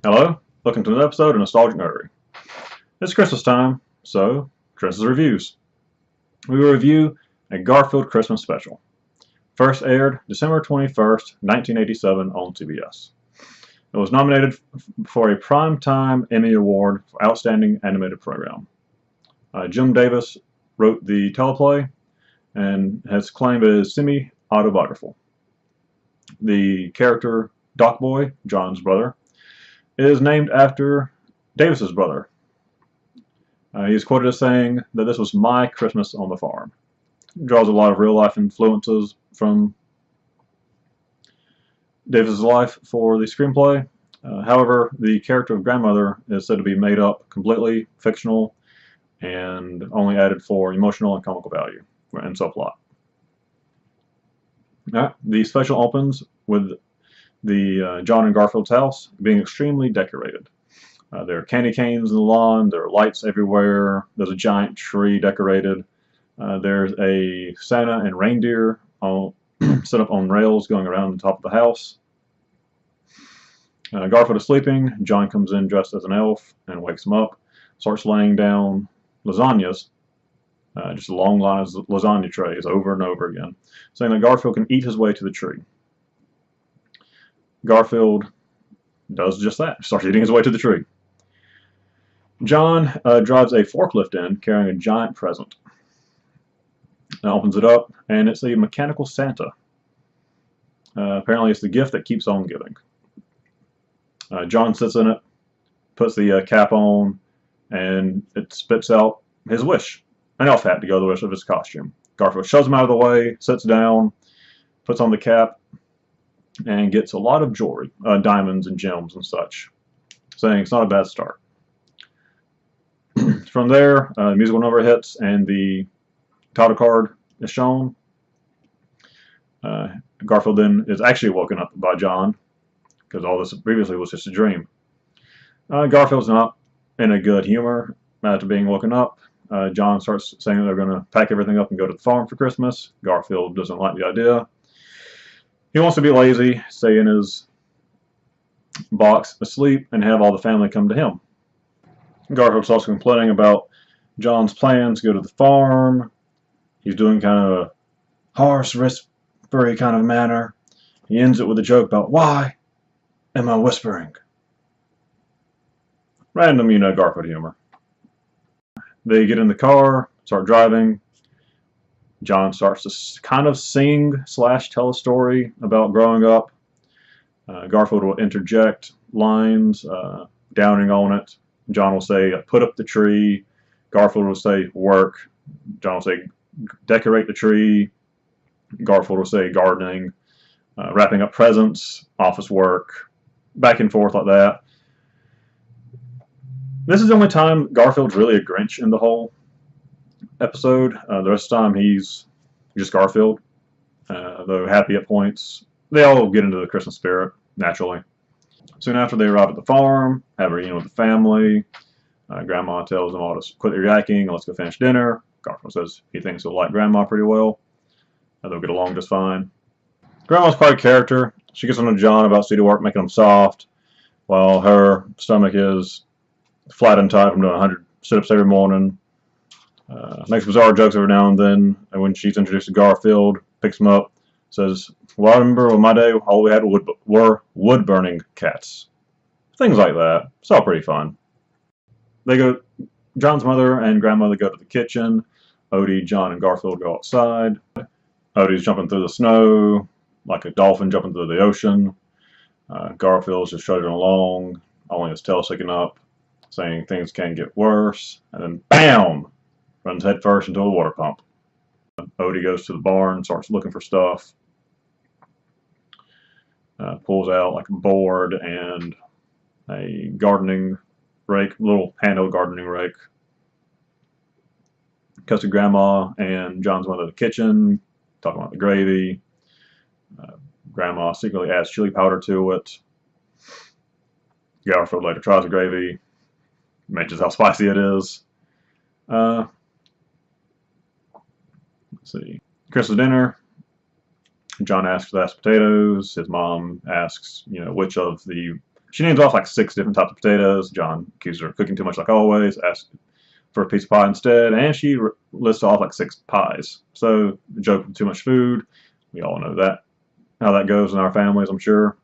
Hello, welcome to another episode of Nostalgic Nerdery. It's Christmas time, so Christmas reviews. We will review a Garfield Christmas special. First aired December 21st, 1987 on CBS. It was nominated for a Primetime Emmy Award for Outstanding Animated Program. Jim Davis wrote the teleplay and has claimed it is semi-autobiographical. The character Doc Boy, John's brother, is named after Davis's brother. He is quoted as saying that this was my Christmas on the farm. Draws a lot of real-life influences from Davis's life for the screenplay. However, the character of grandmother is said to be made up, completely fictional, and only added for emotional and comical value and subplot. The special opens with the John and Garfield's house being extremely decorated. There are candy canes in the lawn, there are lights everywhere, there's a giant tree decorated, there's a Santa and reindeer set up on rails going around the top of the house. Garfield is sleeping, John comes in dressed as an elf and wakes him up, starts laying down lasagnas, just a long line of lasagna trays over and over again, saying that Garfield can eat his way to the tree. Garfield does just that, starts eating his way to the tree. John drives a forklift in carrying a giant present. Opens it up, and it's a mechanical Santa. Apparently it's the gift that keeps on giving. John sits in it, puts the cap on, and it spits out his wish, an elf hat to go with the rest of his costume. Garfield shoves him out of the way, sits down, puts on the cap, and gets a lot of jewelry, diamonds and gems and such, saying it's not a bad start. From there, the musical number hits and the title card is shown. Garfield then is actually woken up by John, because all this previously was just a dream. Garfield's not in a good humor after being woken up. John starts saying that they're going to pack everything up and go to the farm for Christmas. Garfield doesn't like the idea. He wants to be lazy, stay in his box asleep, and have all the family come to him. Garfield's also complaining about John's plans to go to the farm. He's doing kind of a harsh, whispery kind of manner. He ends it with a joke about, "Why am I whispering?" Random, Garfield humor. They get in the car, start driving. John starts to kind of sing / tell a story about growing up. Garfield will interject lines, downing on it. John will say, "Put up the tree." Garfield will say, "Work." John will say, "Decorate the tree." Garfield will say, "Gardening." Wrapping up presents, office work, back and forth like that. This is the only time Garfield's really a Grinch in the whole episode. The rest of the time he's just Garfield, though happy at points. They all get into the Christmas spirit, naturally. Soon after they arrive at the farm, have a reunion with the family. Grandma tells them all to quit their yakking and let's go finish dinner. Garfield says he thinks he'll like Grandma pretty well. They'll get along just fine. Grandma's quite a character. She gets on to John about city work making him soft, while her stomach is flat and tight from doing 100 sit-ups every morning. Makes bizarre jokes every now and then. And when she's introduced to Garfield, picks him up, says, "Well, I remember on my day, all we had were wood-burning cats." Things like that. It's all pretty fun. John's mother and grandmother go to the kitchen. Odie, John, and Garfield go outside. Odie's jumping through the snow like a dolphin jumping through the ocean. Garfield's just trudging along, only his tail sticking up, saying things can get worse, and then BAM! Runs headfirst into a water pump. Odie goes to the barn, starts looking for stuff, pulls out like a board and a gardening rake, little handheld gardening rake. Cuts to Grandma and John's mother in the kitchen, talking about the gravy. Grandma secretly adds chili powder to it. Garfield later tries the gravy, mentions how spicy it is. Let's see. Christmas dinner. John asks for the mashed potatoes. His mom asks, which of the She names off like 6 different types of potatoes. John accuses her of cooking too much like always, asks for a piece of pie instead, and she lists off like 6 pies. So, the joke of too much food, we all know that, how that goes in our families, I'm sure.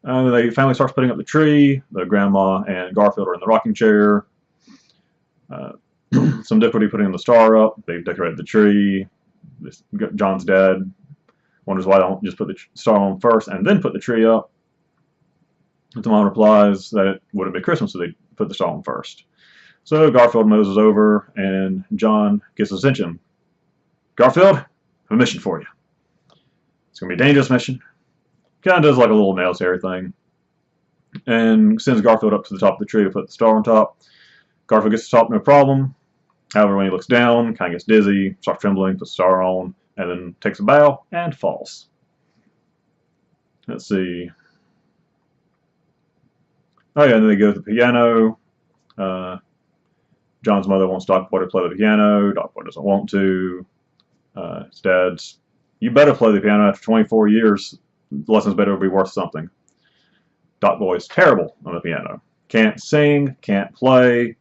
The family starts putting up the tree. The grandma and Garfield are in the rocking chair. Some difficulty putting the star up. They've decorated the tree. John's dad wonders why they don't just put the star on first and then put the tree up. The mom replies that it wouldn't be Christmas, so they put the star on first. So Garfield moses over, and John gets his attention. Garfield, I have a mission for you. It's going to be a dangerous mission. Kind of does like a little nails to everything. And sends Garfield up to the top of the tree to put the star on top. Garfield gets to the top, no problem. However, when he looks down, kind of gets dizzy, starts trembling, puts the star on, and then takes a bow and falls. Let's see. Oh yeah, and then they go to the piano. John's mother wants Doc Boy to play the piano. Doc Boy doesn't want to. His dad's, you better play the piano after 24 years. The lessons better be worth something. Doc Boy's terrible on the piano. Can't sing, can't play.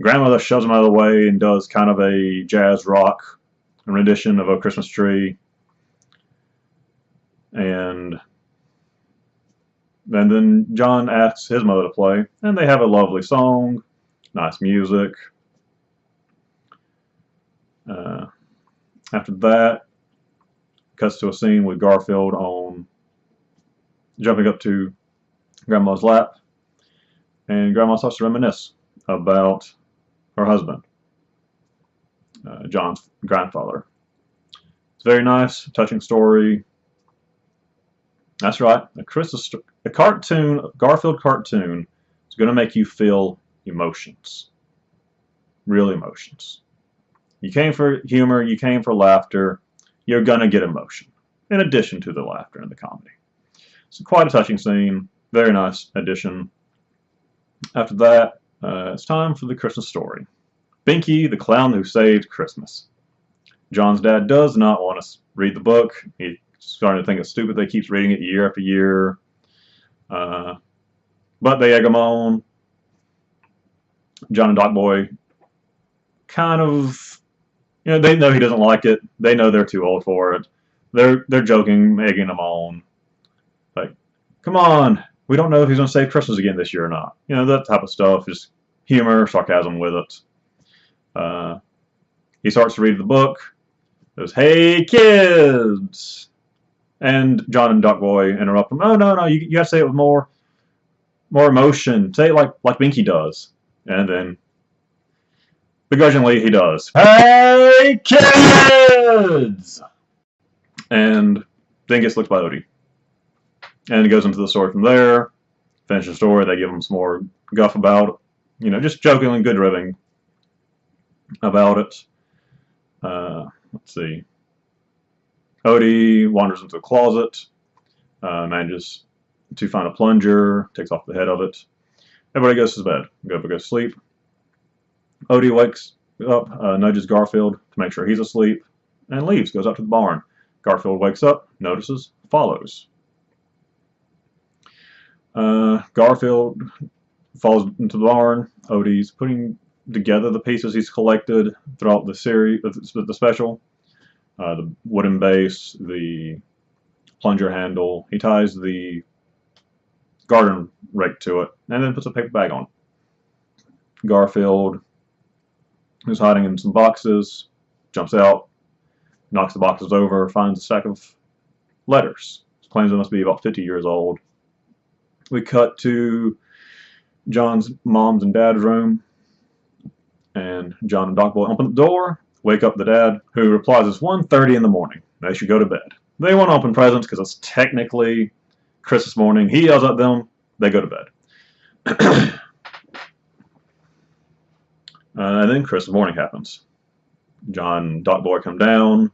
Grandmother shoves him out of the way and does kind of a jazz rock rendition of A Christmas Tree. And then John asks his mother to play, and they have a lovely song, nice music. After that, cuts to a scene with Garfield on jumping up to Grandma's lap, and Grandma starts to reminisce about her husband, John's grandfather. It's very nice, touching story. That's right, a cartoon, a Garfield cartoon, is going to make you feel emotions, real emotions. You came for humor, you came for laughter, you're going to get emotion, in addition to the laughter and the comedy. It's quite a touching scene, very nice addition. After that, it's time for the Christmas story. Binky, the Clown Who Saved Christmas. John's dad does not want to read the book. He's starting to think it's stupid that he keeps reading it year after year. But they egg him on. John and Doc Boy kind of, they know he doesn't like it. They know they're too old for it. They're joking, egging him on. Like, come on, we don't know if he's going to save Christmas again this year or not. That type of stuff. Just humor, sarcasm with it. He starts to read the book. Goes, "Hey kids!" And John and Doc Boy interrupt him. "Oh no, you gotta say it with more emotion. Say it like Binky does." And then begrudgingly he does. "Hey kids!" And then gets looked by Odie. And it goes into the story from there. Finish the story. They give him some more guff about it. Just joking and good ribbing about it. Let's see. Odie wanders into the closet, manages to find a plunger, takes off the head of it. Everybody goes to bed. Go to sleep. Odie wakes up, nudges Garfield to make sure he's asleep, and leaves, goes up to the barn. Garfield wakes up, notices, follows. Garfield falls into the barn. Odie's putting together the pieces he's collected throughout the series, the special. The wooden base, the plunger handle. He ties the garden rake to it, and then puts a paper bag on. Garfield, who's hiding in some boxes, jumps out, knocks the boxes over, finds a stack of letters. Claims it must be about 50 years old. We cut to John's mom's and dad's room, and John and Doc Boy open the door, wake up the dad, who replies it's 1:30 in the morning. They should go to bed. They want to open presents because it's technically Christmas morning. He yells at them. They go to bed. And then Christmas morning happens. John and Doc Boy come down.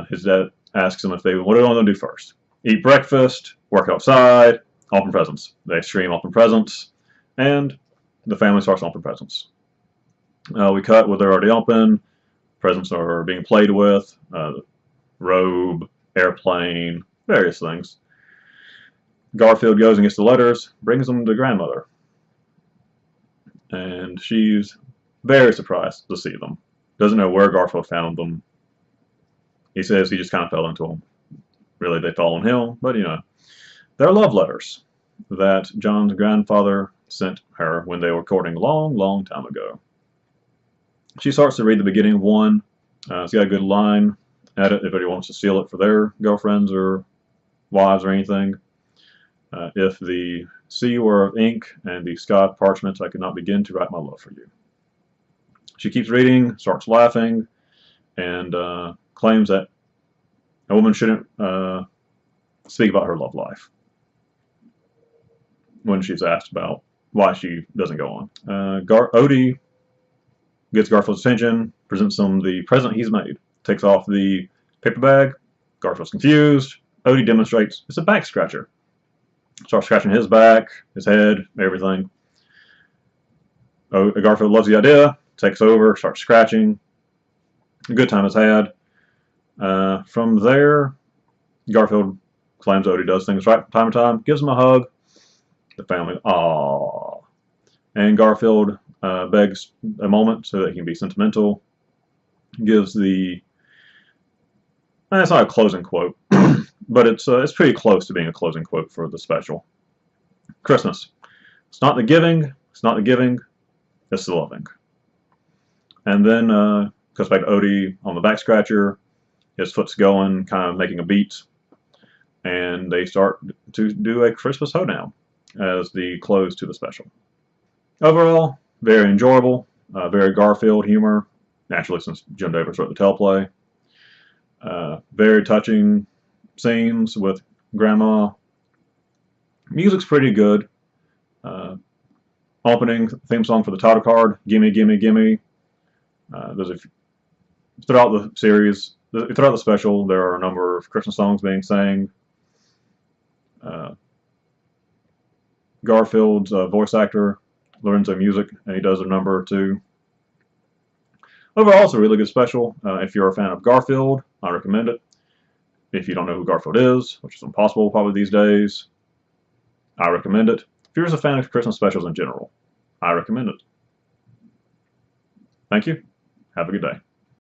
His dad asks them what do they want to do first. Eat breakfast, work outside, open presents. They stream open presents, and the family starts to open presents. We cut where they're already open. Presents are being played with. Robe, airplane, various things. Garfield goes and gets the letters, brings them to grandmother, and she's very surprised to see them. Doesn't know where Garfield found them. He says he just kind of fell into them. Really, they fell on him, but you know, they're love letters that John's grandfather sent her when they were courting a long, long time ago. She starts to read the beginning of one. It's got a good line at it if anybody wants to steal it for their girlfriends or wives or anything. If the sea were of ink and the sky of parchment, I could not begin to write my love for you. She keeps reading, starts laughing, and claims that a woman shouldn't speak about her love life when she's asked about why she doesn't go on. Odie gets Garfield's attention, presents him the present he's made, takes off the paper bag. Garfield's confused. Odie demonstrates it's a back scratcher. Starts scratching his back, his head, everything. Garfield loves the idea, takes over, starts scratching. A good time is had. From there, Garfield claims Odie does things right from time to time, gives him a hug. The family, aww. And Garfield begs a moment so that he can be sentimental. Gives the, it's not a closing quote, but it's pretty close to being a closing quote for the special. Christmas. It's not the giving, it's not the giving, it's the loving. And then goes back to Odie on the back scratcher. His foot's going, kind of making a beat. And they start to do a Christmas hoedown as the close to the special. Overall, very enjoyable, very Garfield humor, naturally since Jim Davis wrote the teleplay. Very touching scenes with Grandma. Music's pretty good. Opening theme song for the title card, Gimme, Gimme, Gimme. Throughout the series, throughout the special, there are a number of Christmas songs being sang. Garfield's voice actor learns music, and he does a number or two. Overall, it's a really good special. If you're a fan of Garfield, I recommend it. If you don't know who Garfield is, which is impossible probably these days, I recommend it. If you're just a fan of Christmas specials in general, I recommend it. Thank you. Have a good day.